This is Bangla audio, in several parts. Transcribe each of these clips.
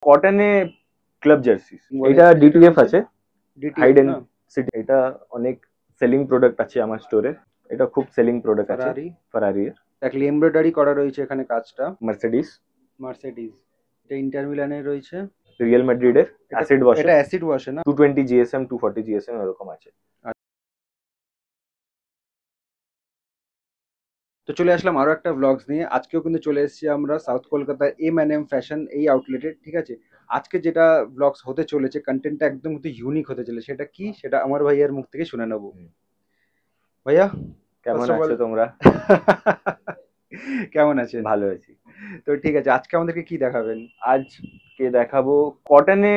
কটনে ক্লাব জার্সিস, এটা ডিটিএফ আছে, হাইড এন্ড সিটি। এটা অনেক সেলিং প্রোডাক্ট আছে আমার স্টোরে, এটা খুব সেলিং প্রোডাক্ট আছে। ফারারি এর একলি এমব্রয়ডারি করা রয়েছে এখানে কাজটা। মার্সিডিজ, এটা ইন্টার মিলানের রয়েছে। রিয়াল ম্যাড্রিডের অ্যাসিড ওয়াশ, এটা অ্যাসিড ওয়াশে না? 220 জিএসএম 240 জিএসএম এরকম আছে। তো চলে আসলাম আরো একটা ব্লগস নিয়ে। আজকেও কিন্তু চলে এসেছি আমরা সাউথ কলকাতার M&M ফ্যাশন এই আউটলেটে, ঠিক আছে। আজকে যেটা ব্লগস হতে চলেছে, কন্টেন্টটা একদম কিন্তু ইউনিক হতে চলেছে। সেটা কি, সেটা আমার ভাইয়ার মুখ থেকে শুনে নেবো। ভাইয়া কেমন আছো তোমরা? কেমন আছেন? ভালো আছি। তো ঠিক আছে, আজকে আমাদেরকে কি দেখাবেন? আজকে দেখাবো কটনে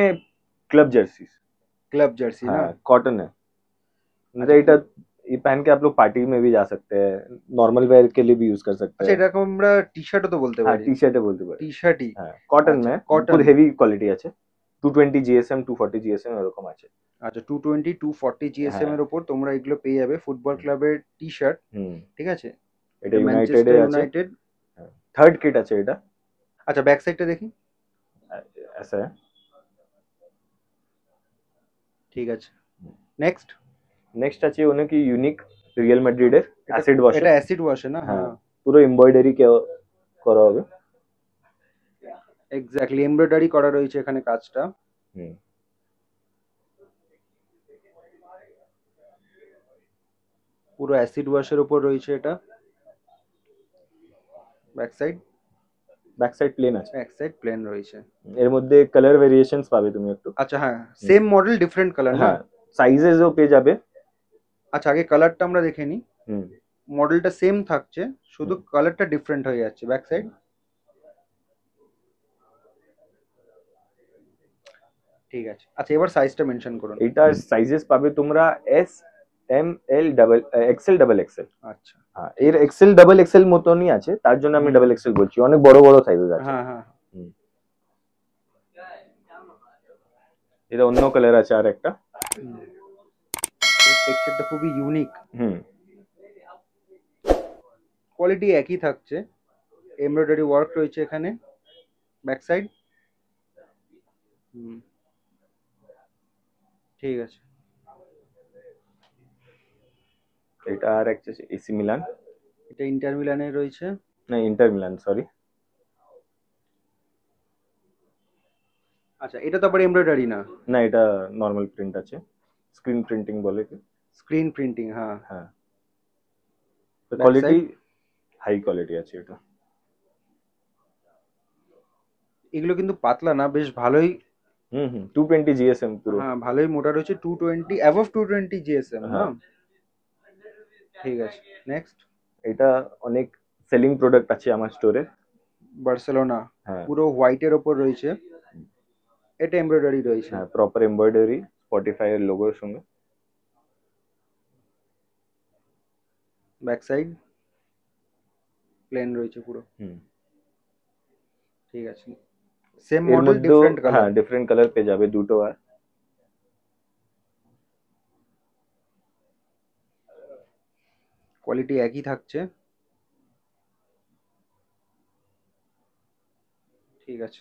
क्लब जर्सी। क्लब जर्सी ना? हाँ कॉटन है, मतलब এটা ये पहन के आप लोग पार्टी में भी जा सकते हैं, नॉर्मल वेयर के लिए भी यूज कर सकते अच्छा, हैं। এটাকে আমরা টি শার্টও তো বলতে हाँ পারি। टी शर्टे बोलते पारी। টি শার্টই? হ্যাঁ কটন আচ্ছা, में কটন। পুরো হেভি কোয়ালিটি আছে, 220 জিএসএম 240 জিএসএম এরকম আছে। আচ্ছা, 220 240 জিএসএম হ্যাঁ এর উপর তোমরা এগুলো পেয়ে যাবে। ফুটবল ক্লাবের টি শার্ট, ঠিক আছে। এটা ইউনাইটেড ম্যানচেস্টার এ আছে, ইউনাইটেড। থার্ড কিট আছে এটা। আচ্ছা, ব্যাক সাইডটা দেখি। ऐसा है। ঠিক আছে, নেক্সট। নেক্সট আছে অনেক ইউনিক রিয়াল ম্যাড্রিডের অ্যাসিড ওয়াশ। এটা অ্যাসিড ওয়াশে না? হ্যাঁ হ্যাঁ, পুরো এমব্রয়ডারি করা হবে। এক্স্যাক্টলি এমব্রয়ডারি করা রয়েছে এখানে কাজটা। হুম পুরো অ্যাসিড ওয়াশের উপর রয়েছে এটা। Back side? Back side plane আছে, ব্যাক সাইড প্লেন রয়েছে। এর মধ্যে কালার ভেরিয়েশনস পাবে তুমি একটু। আচ্ছা, হ্যাঁ, সেম মডেল ডিফারেন্ট কালার না? হ্যাঁ সাইজেসও পেয়ে যাবে। আচ্ছা, আগে কালারটা আমরা দেখে নিই। হুম মডেলটা সেম থাকছে, শুধু কালারটা ডিফারেন্ট হয়ে যাচ্ছে। Back side? ঠিক আছে। আচ্ছা, এবার সাইজটা মেনশন করুন। এটার সাইজেস পাবে তোমরা S M L double XL double XL. আচ্ছা, হ্যাঁ এর এক্সেল ডাবল এক্সেল মতনই আছে, তার জন্য আমি ডাবল এক্সেল বলছি, অনেক বড় বড় সাইজেস আছে। হ্যাঁ হ্যাঁ। এটা অন্য কালার আছে আর একটা। টেক্সচারটা খুবই ইউনিক। হুম কোয়ালিটি একই থাকছে। এমব্রয়ডারি ওয়ার্ক রয়েছে এখানে। Back side? ঠিক আছে। এটা আর একটা এসি মিলান। এটা ইন্টার মিলানের রয়েছে। না ইন্টার মিলান সরি। আচ্ছা, এটা তো আবার এমব্রয়ডারি না? না এটা নর্মাল প্রিন্ট আছে, স্ক্রিন প্রিন্টিং বলে কি। স্ক্রিন প্রিন্টিং, হ্যাঁ। হ্যাঁ তো কোয়ালিটি হাই কোয়ালিটি আছে এটা। এগুলো কিন্তু পাতলা না, বেশ ভালোই। 220 জিএসএম পুরো। হ্যাঁ, ভালোই মোটা রয়েছে। 220 অ্যাবভ 220 জিএসএম না? হ্যাঁ ঠিক আছে, নেক্সট। এটা অনেক সেলিং প্রোডাক্ট আছে আমার স্টোরে। বার্সেলোনা, হ্যাঁ পুরো হোয়াইটের ওপর রয়েছে। এটা এমব্রয়ডারি রয়েছে। হ্যাঁ প্রপার এমব্রয়ডারি স্পটিফাই এর লোগোর সঙ্গে। ব্যাক সাইড প্লেন রয়েছে পুরো। ঠিক আছে, সেম এর মডেল মধ্যে ডিফারেন্ট কালার। হ্যাঁ ডিফারেন্ট কালার পেয়ে যাবে দুটো। আর কোয়ালিটি একই থাকছে। ঠিক আছে।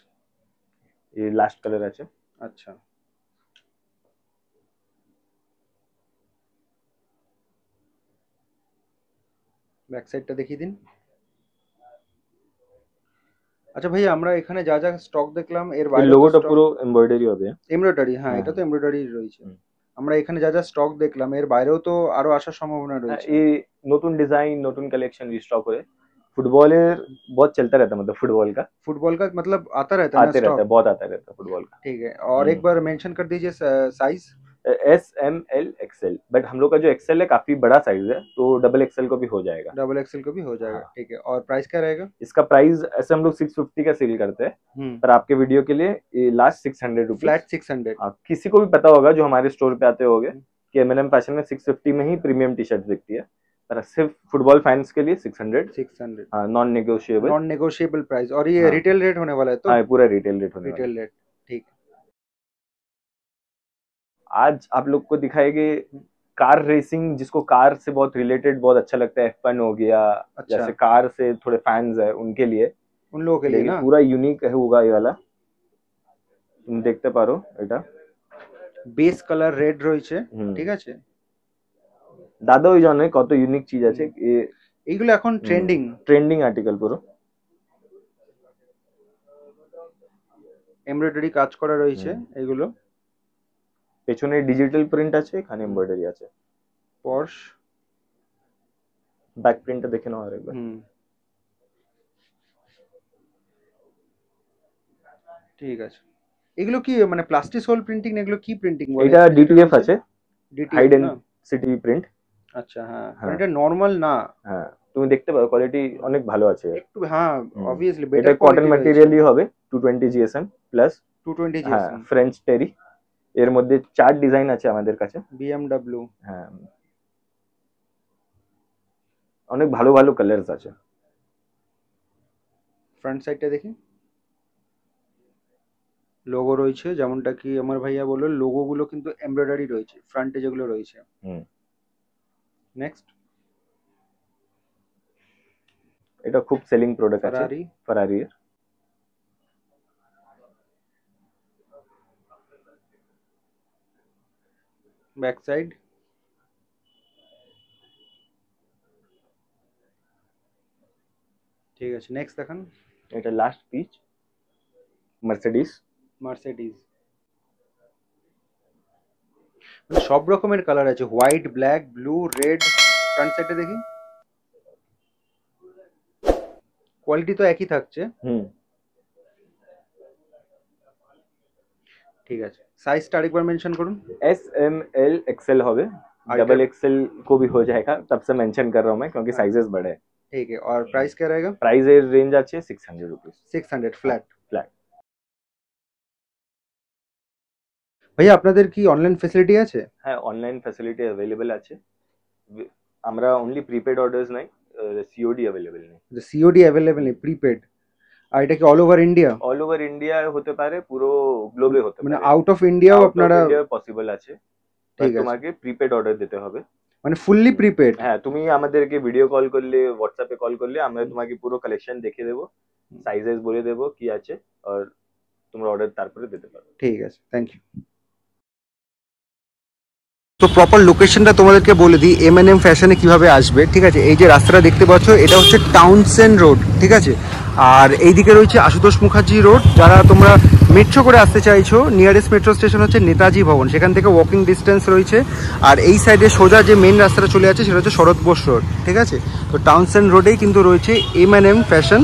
এই লাস্ট কালার আছে। আচ্ছা, ব্যাক সাইডটা দেখিয়ে দিন। আচ্ছা ভাইয়া, আমরা এখানে যা যা স্টক দেখলাম এর এই বাইরে লোগোটা পুরো এমব্রয়ডারি হবে। এমব্রয়ডারি, হ্যাঁ, হ্যাঁ এটা তো এমব্রয়ডারি রয়েছে। আমরা এখানে যা যা স্টক দেখলাম এর বাইরেও তো আরো আসার সম্ভাবনা রয়েছে। ये নতুন ডিজাইন নতুন কালেকশন রিস্টক हुए। फुटबॉलर बहुत चलता रहता है, मतलब फुटबॉल का फुटबॉल का मतलब आता रहता है ना आते रहता स्टॉक? है, बहुत आता रहता है फुटबॉल का। ठीक है, और एक बार मेंशन कर दीजिए size. S M L XL, but हम लोग का जो एक्सएल है काफी बड़ा साइज है, तो डबल एक्सएल को भी हो जाएगा। डबल एक्सएल को भी हो जाएगा। हाँ। ठीक है, और प्राइस क्या रहेगा? इसका प्राइस ऐसे हम लोग 650 का सेल करते हैं, पर आपके वीडियो के लिए ये लास्ट 600 रुपीज फ्लैट 600। किसी को भी पता होगा जो हमारे स्टोर पे आते होंगे कि एमएनएम फैशन में 650 में ही प्रीमियम टी शर्ट बिकती है, पर सिर्फ फुटबॉल फैंस के लिए 600। हाँ non negotiable. Non negotiable price. और ये हाँ। रिटेल रेट होने वाला है तो? हाँ पूरा रिटेल रेट होने वाला है। रिटेल रेट, ठीक। आज आप लोग को दिखाएंगे कार रेसिंग, जिसको कार से बहुत रिलेटेड बहुत अच्छा लगता है, F1 हो गया। अच्छा। जैसे कार से थोड़े फैंस है उनके लिए, उन लोगों के लिए ना? पूरा यूनिक होगा ये वाला। তুমি দেখতে পারো এটা বেস কালার রেড রয়েছে, হুম। ঠিক আছে। দাদা ওই জন্য কত ইউনিক চিজ আছে, এইগুলো এখন ট্রেন্ডিং ট্রেন্ডিং আর্টিকেল পুরো। এমব্রয়ডারি কাজ করা রয়েছে এগুলো। পেছনে ডিজিটাল প্রিন্ট আছে, এখানে এমব্রয়ডারি আছে। পর্শ ব্যাক প্রিন্টটা দেখে নাও আরেকবার। ঠিক আছে। এগুলো কি মানে প্লাস্টিক সোল প্রিন্টিং, এগুলো কি প্রিন্টিং বলে? এটা ডিটিএফ আছে, হাই ডিটিএফ না? Density print. আচ্ছা, হ্যাঁ, এটা নরমাল না। হ্যাঁ, তুমি দেখতে পারো কোয়ালিটি অনেক ভালো আছে একটু, হ্যাঁ, অবভিয়াসলি এটা কটন ম্যাটেরিয়ালই হবে। 220 জিএসএম প্লাস 220 হ্যাঁ জিএসএম। ফ্রেঞ্চ টেরি। এর মধ্যে 4 ডিজাইন আছে আমাদের কাছে। বিএমডব্লিউ, হ্যাঁ, অনেক ভালো ভালো কালারস আছে। ফ্রন্ট সাইডটা দেখি, লোগো রয়েছে, যেমনটা কি আমার ভাইয়া বললো, লোগো গুলো কিন্তু এমব্রয়ডারি রয়েছে ফ্রন্টে যেগুলো রয়েছে। নেক্সট, এটা খুব সেলিং প্রোডাক্ট আছে, ফেরারি। ফেরারি এর। ব্যাক সাইড, ঠিক আছে। নেক্সট দেখান। এটা লাস্ট পিস, মার্সিডিজ। মার্সিডিজ, সব রকমের কালার আছে, white, black, blue, red. Front সাইডে দেখি, কোয়ালিটি তো একই থাকছে। ঠিক আছে, সাইজটা আরেকবার মেনশন করুন। एस एम एल एक्सएल হবে, डबल एक्सएल को भी हो जाएगा, तब से मेंशन कर रहा हूं मैं क्योंकि साइजेस बड़े हैं। ठीक है, और प्राइस क्या रहेगा? प्राइस এর রেঞ্জ আছে 600 रुपीस। 600 ফ্ল্যাট। ফ্ল্যাট। ভাইয়া আপনাদের কি অনলাইন ফ্যাসিলিটি আছে? হ্যাঁ, অনলাইন ফ্যাসিলিটি अवेलेबल আছে। আমরা অনলি প্রিপেড অর্ডারস নাই, সিওডি अवेलेबल নেই। সিওডি अवेलेबल নেই, প্রিপেড। আর এটা কি all over India? All over India হতে পারে, পুরো গ্লোবে হতে পারে, মানে আউট অফ ইন্ডিয়াও আপনারা? পসিবল আছে। ঠিক আছে, তোমাকে প্রিপেড অর্ডার দিতে হবে, মানে ফুললি প্রিপেড। হ্যাঁ, তুমি আমাদেরকে ভিডিও কল করলে, হোয়াটসঅ্যাপে কল করলে আমরা তোমাকে পুরো কালেকশন দেখিয়ে দেবো, সাইজেস বলে দেবো কি আছে, আর তোমরা অর্ডার তারপরে দিতে পারো। ঠিক আছে, থ্যাংক ইউ। তো প্রপার লোকেশনটা তোমাদেরকে বলে দিই, এমএনএম ফ্যাশনে কিভাবে আসবে। ঠিক আছে, এই যে রাস্তাটা দেখতে পাচ্ছ, এটা হচ্ছে টাউনসেন্ড রোড, ঠিক আছে। আর এইদিকে রয়েছে আশুতোষ মুখার্জি রোড। যারা তোমরা মেট্রো করে আসতে চাইছো, নিয়ারেস্ট মেট্রো স্টেশন হচ্ছে নেতাজি ভবন, সেখান থেকে ওয়াকিং ডিস্টেন্স রয়েছে। আর এই সাইডে সোজা যে মেন রাস্তাটা চলে যাচ্ছে সেটা হচ্ছে শরৎ বোস রোড, ঠিক আছে। তো টাউনসেন্ড রোডেই কিন্তু রয়েছে এমএনএম ফ্যাশন,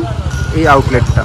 এই আউটলেটটা।